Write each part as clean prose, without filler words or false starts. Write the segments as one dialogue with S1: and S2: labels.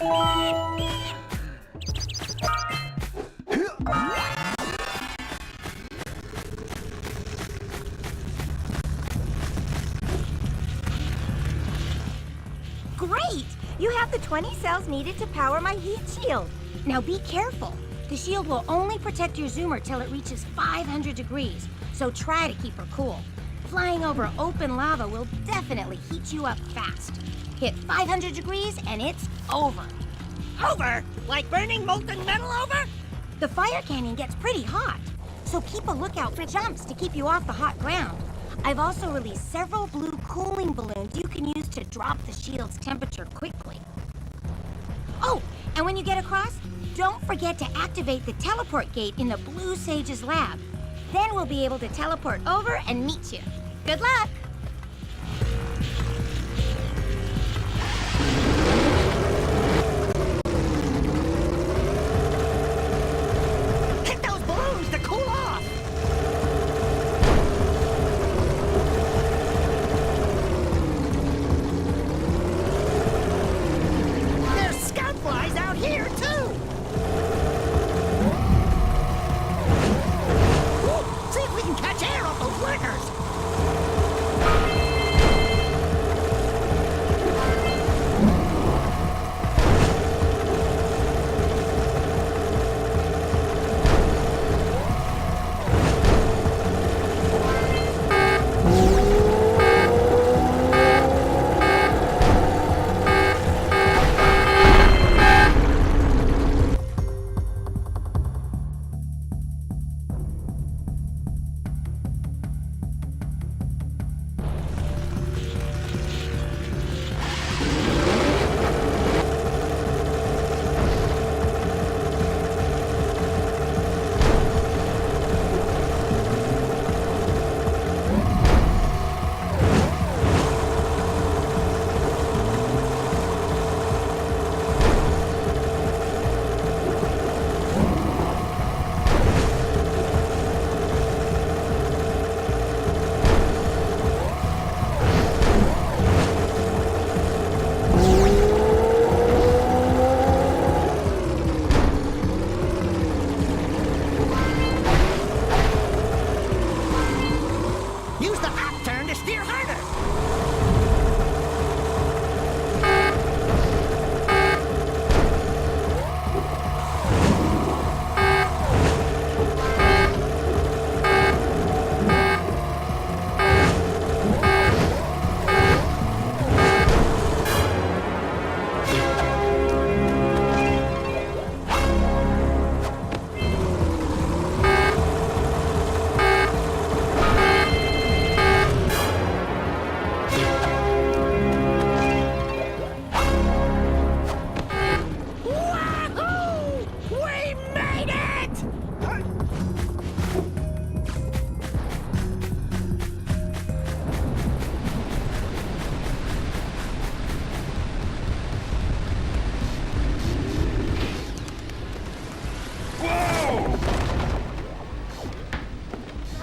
S1: Great! You have the 20 cells needed to power my heat shield. Now be careful. The shield will only protect your zoomer till it reaches 500 degrees, so try to keep her cool. Flying over open lava will definitely heat you up fast. Hit 500 degrees and it's over.
S2: Over? Like burning molten metal over?
S1: The fire canyon gets pretty hot, so keep a lookout for jumps to keep you off the hot ground. I've also released several blue cooling balloons you can use to drop the shield's temperature quickly. Oh, and when you get across, don't forget to activate the teleport gate in the Blue Sage's lab. Then we'll be able to teleport over and meet you. Good luck!
S2: Hit those balloons to cool off! There's scout flies out here, too! Ooh, see if we can catch air off those lurkers!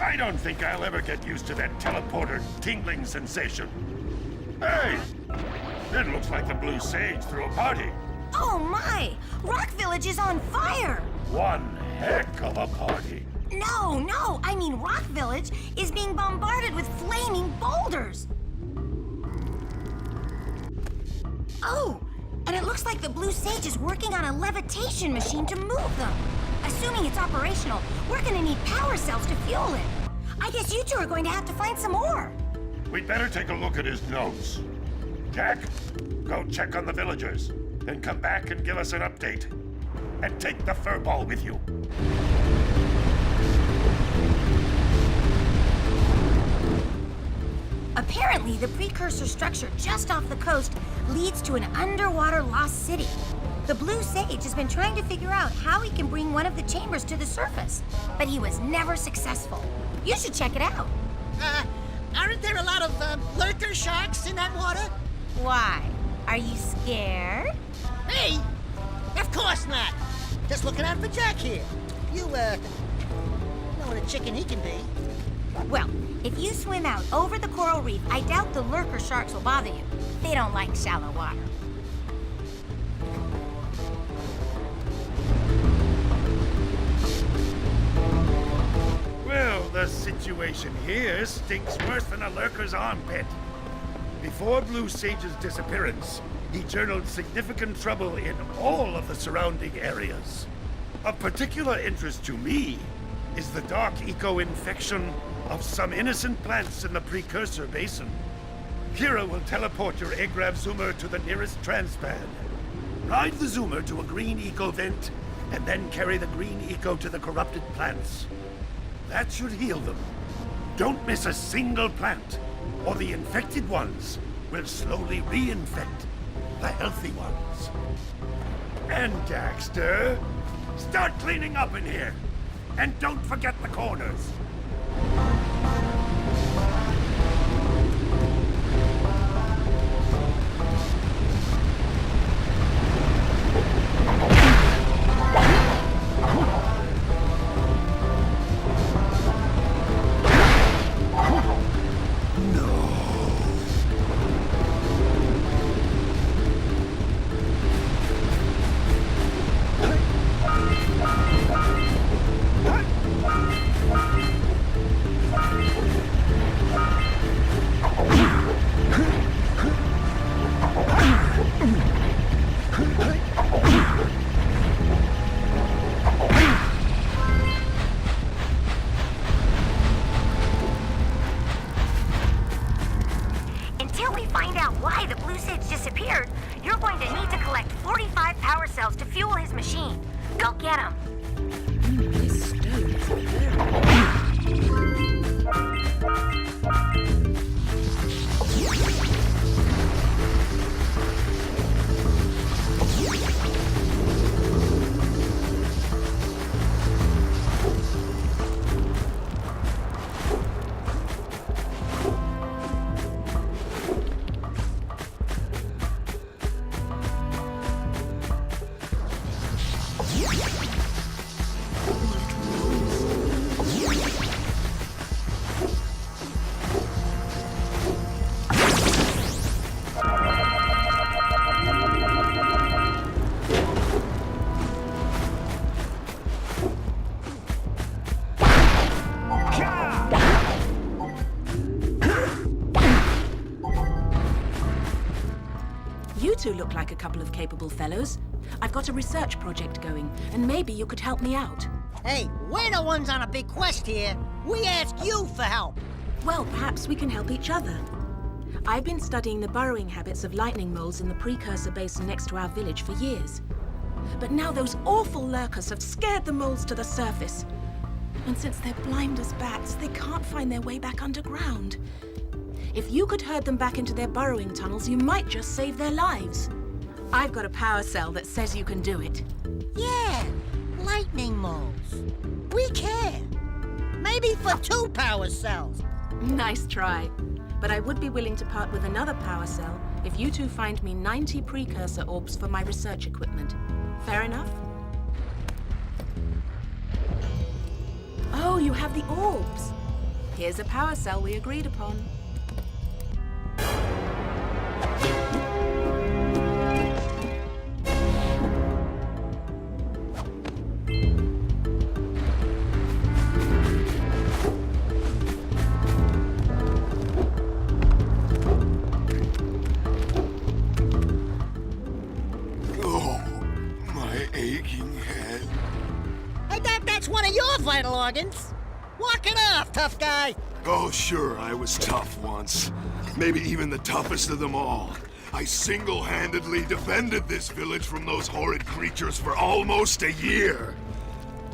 S3: I don't think I'll ever get used to that teleporter tingling sensation. Hey! It looks like the Blue Sage threw a party.
S1: Oh my! Rock Village is on fire!
S3: One heck of a party.
S1: No, I mean Rock Village is being bombarded with flaming boulders! Oh, and it looks like the Blue Sage is working on a levitation machine to move them. Assuming it's operational, we're gonna need power cells to fuel it. I guess you two are going to have to find some more.
S3: We'd better take a look at his notes. Jack, go check on the villagers. Then come back and give us an update. And take the furball with you.
S1: Apparently, the precursor structure just off the coast leads to an underwater lost city. The Blue Sage has been trying to figure out how he can bring one of the chambers to the surface, but he was never successful. You should check it out.
S2: Aren't there a lot of lurker sharks in that water?
S1: Why? Are you scared?
S2: Me? Of course not. Just looking out for Jack here. You, know what a chicken he can be.
S1: Well, if you swim out over the coral reef, I doubt the lurker sharks will bother you. They don't like shallow water.
S3: situation here stinks worse than a lurker's armpit. Before Blue Sage's disappearance, he journaled significant trouble in all of the surrounding areas. Of particular interest to me is the dark eco-infection of some innocent plants in the Precursor Basin. Kira will teleport your Agrav Zoomer to the nearest transpad. Ride the Zoomer to a green eco vent, and then carry the green eco to the corrupted plants. That should heal them. Don't miss a single plant, or the infected ones will slowly reinfect the healthy ones. And Daxter, start cleaning up in here. And don't forget the corners.
S1: Until we find out why the Blue Sage disappeared, you're going to need to collect 45 power cells to fuel his machine. Go get them.
S4: This stone is very... You two look like a couple of capable fellows. I've got a research project going, and maybe you could help me out.
S2: Hey, we're the ones on a big quest here. We ask you for help.
S4: Well, perhaps we can help each other. I've been studying the burrowing habits of lightning moles in the Precursor Basin next to our village for years. But now those awful lurkers have scared the moles to the surface. And since they're blind as bats, they can't find their way back underground. If you could herd them back into their burrowing tunnels, you might just save their lives. I've got a power cell that says you can do it.
S2: Yeah, lightning moles. We can. Maybe for 2 power cells.
S4: Nice try. But I would be willing to part with another power cell if you two find me 90 precursor orbs for my research equipment. Fair enough? Oh, you have the orbs. Here's a power cell we agreed upon.
S2: Vital organs. Walk it off, tough guy.
S5: Oh, sure, I was tough once. Maybe even the toughest of them all. I single-handedly defended this village from those horrid creatures for almost a year.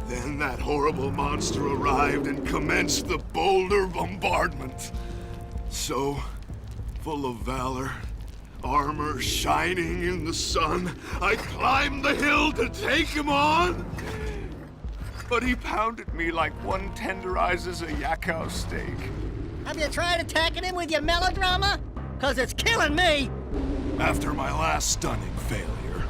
S5: Then that horrible monster arrived and commenced the boulder bombardment. So, full of valor, armor shining in the sun, I climbed the hill to take him on. But he pounded me like one tenderizes a yakkow steak.
S2: Have you tried attacking him with your melodrama? 'Cause it's killing me.
S5: After my last stunning failure,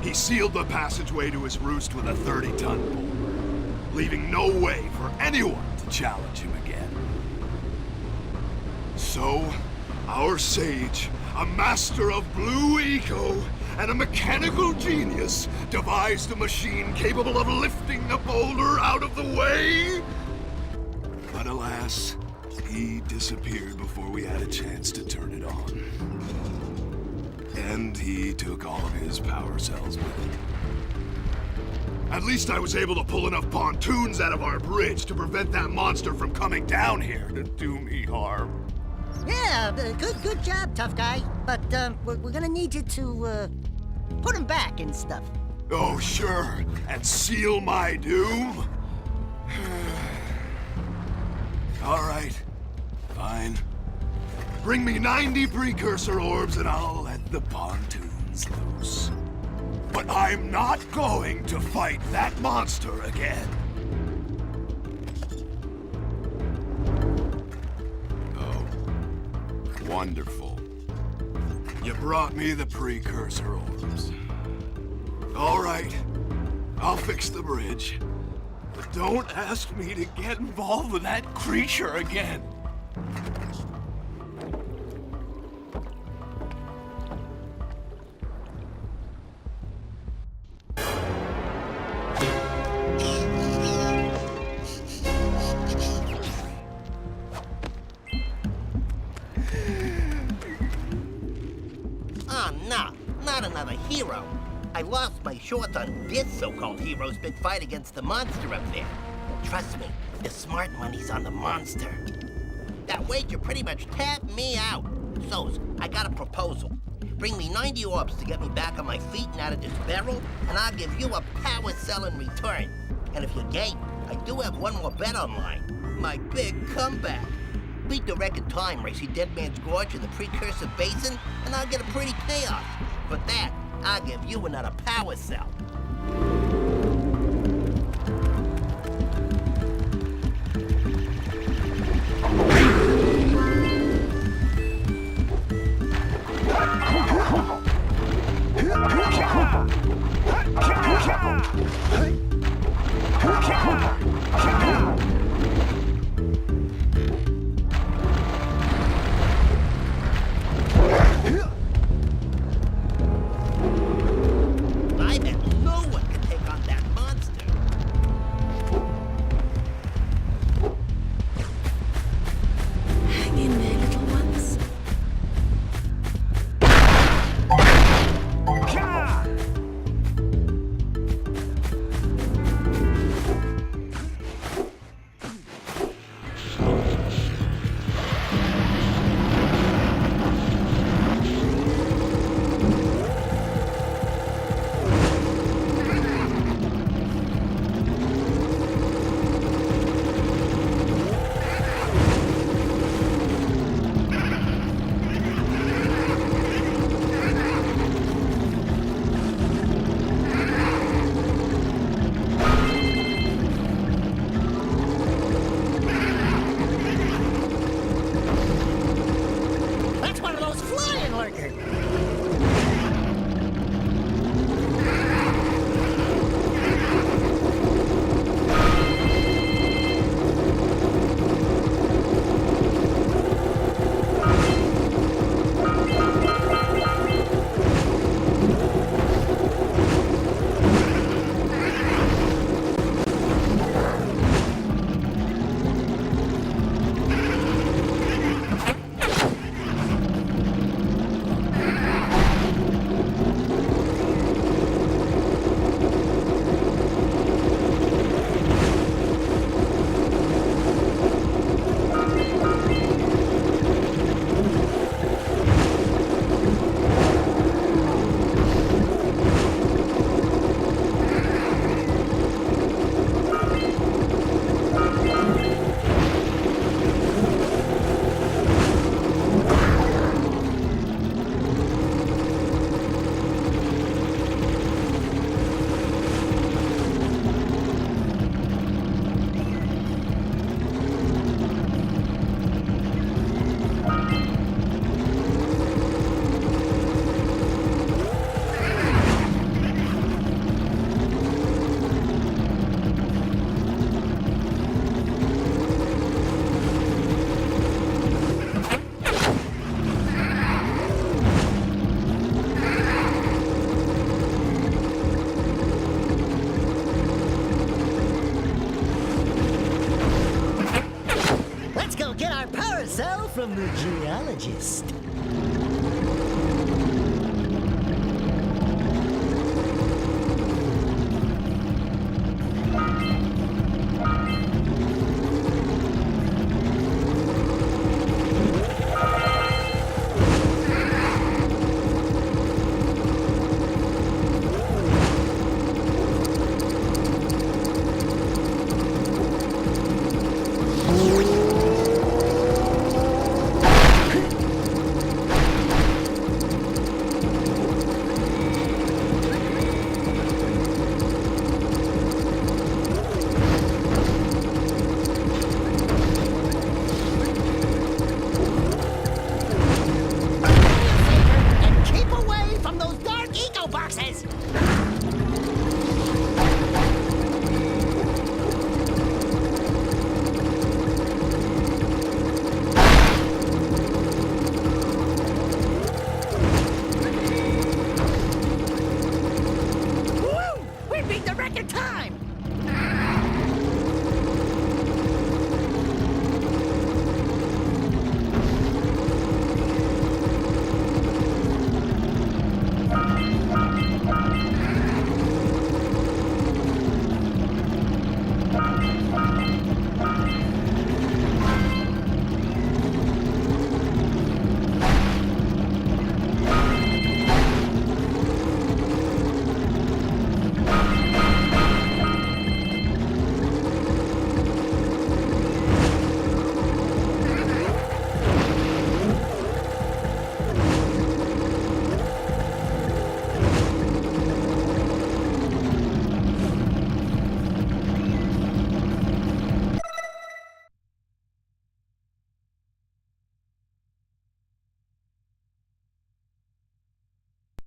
S5: he sealed the passageway to his roost with a 30-ton boulder, leaving no way for anyone to challenge him again. So, our sage, a master of blue eco, and a mechanical genius, devised a machine capable of lifting the boulder out of the way. But alas, he disappeared before we had a chance to turn it on. And he took all of his power cells with him. At least I was able to pull enough pontoons out of our bridge to prevent that monster from coming down here to do me harm.
S2: Yeah, good job, tough guy. But we're gonna need you to put him back and stuff.
S5: Oh, sure, and seal my doom? All right, fine. Bring me 90 precursor orbs and I'll let the pontoons loose. But I'm not going to fight that monster again. Oh, wonderful. You brought me the precursor orbs. All right, I'll fix the bridge. But don't ask me to get involved with that creature again.
S2: Oh, no, not another hero. I lost my shorts on this so-called hero's big fight against the monster up there. Trust me, the smart money's on the monster. That wager pretty much tapped me out. So, I got a proposal. Bring me 90 orbs to get me back on my feet and out of this barrel, and I'll give you a power cell in return. And if you're game, I do have one more bet online. My big comeback. Beat the record time race in Dead Man's Gorge in the Precursor Basin, and I'll get a pretty payoff. For that, I'll give you another power cell. I bet no one can take
S6: ottsel from the geologist.